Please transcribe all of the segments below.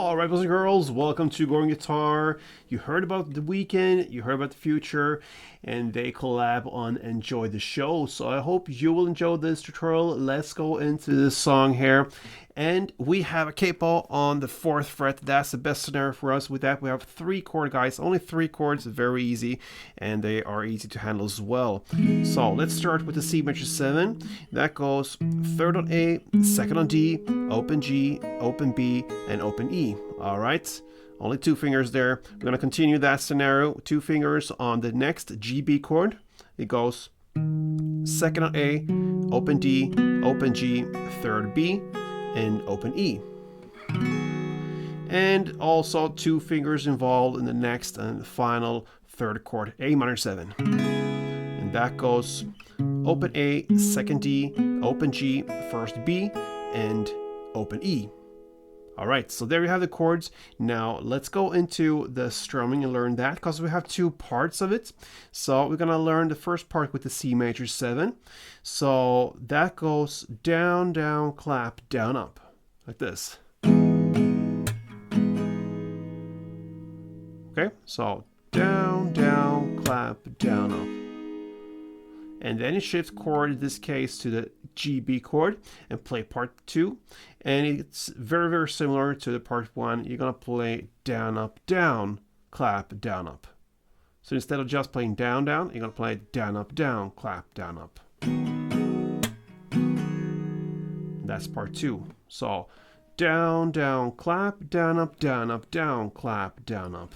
All right, boys and girls, welcome to Going Guitar. You heard about The Weeknd, you heard about The Future, and they collab on Enjoy the Show. So I hope you will enjoy this tutorial. Let's go into this song here. And we have a capo on the 4th fret. That's the best scenario for us. With that, we have 3 chord, guys. Only 3 chords, very easy, and they are easy to handle as well. So let's start with the C major 7. That goes 3rd on A, 2nd on D, open G, open B, and open E. All right, only 2 fingers there. We're going to continue that scenario. 2 fingers on the next G, B chord. It goes 2nd on A, open D, open G, 3rd B, and open E. And also 2 fingers involved in the next and final 3rd chord, A minor 7. And that goes open A, 2nd D, open G, 1st B, and open E. All right, so there you have the chords. Now let's go into the strumming and learn that, because we have 2 parts of it. So we're gonna learn the first part with the C major 7. So that goes down, down, clap, down, up, like this. Okay, so down, down, clap, down, up. And then you shift chord, in this case, to the G, B chord and play part 2. And it's very, very similar to the part 1. You're going to play down, up, down, clap, down, up. So instead of just playing down, down, you're going to play down, up, down, clap, down, up. That's part 2. So down, down, clap, down, up, down, up, down, clap, down, up.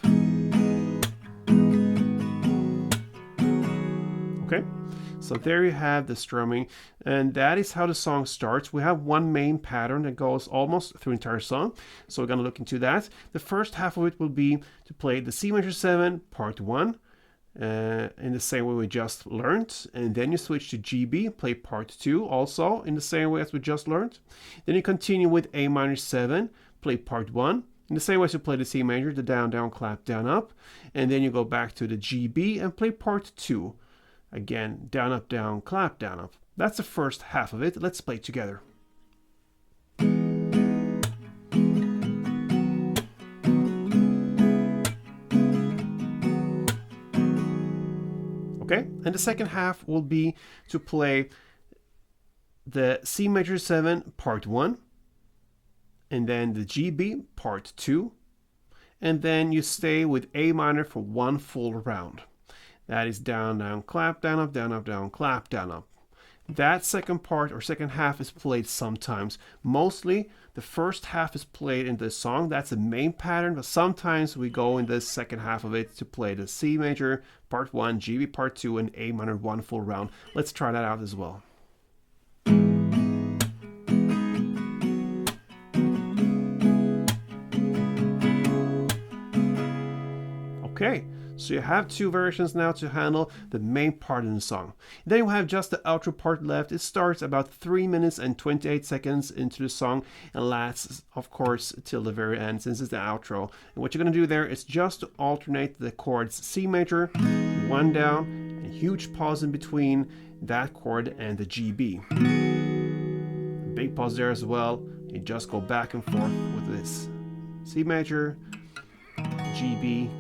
Okay? So there you have the strumming, and that is how the song starts. We have one main pattern that goes almost through the entire song, so we're going to look into that. The first half of it will be to play the C major 7, part 1, in the same way we just learned, and then you switch to GB, play part 2 also in the same way as we just learned. Then you continue with A minor 7, play part 1, in the same way as you play the C major, the down, down, clap, down, up, and then you go back to the GB and play part 2. Again, down, up, down, clap, down, up. That's the first half of it. Let's play it together. Okay, and the second half will be to play the C major 7, part 1, and then the GB, part 2, and then you stay with A minor for 1 full round. That is down, down, clap, down, up, down, up, down, clap, down, up. That second part or second half is played sometimes. Mostly the first half is played in this song. That's the main pattern, but sometimes we go in the second half of it to play the C major, part 1, GB part 2, and A minor 1 full round. Let's try that out as well. Okay. So you have 2 versions now to handle the main part of the song. Then you have just the outro part left. It starts about 3 minutes and 28 seconds into the song and lasts, of course, till the very end, since it's the outro. And what you're going to do there is just to alternate the chords C major, 1 down, and a huge pause in between that chord and the GB. A big pause there as well. You just go back and forth with this C major, GB,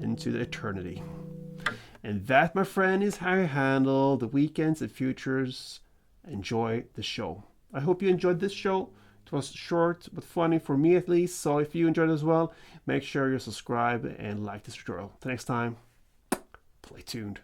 into the eternity. And that, my friend, is how you handle the Weeknds and Futures. Enjoy the show. I hope you enjoyed this show. It was short but funny, for me at least. So if you enjoyed it as well, make sure you subscribe and like this tutorial. Till next time, play tuned.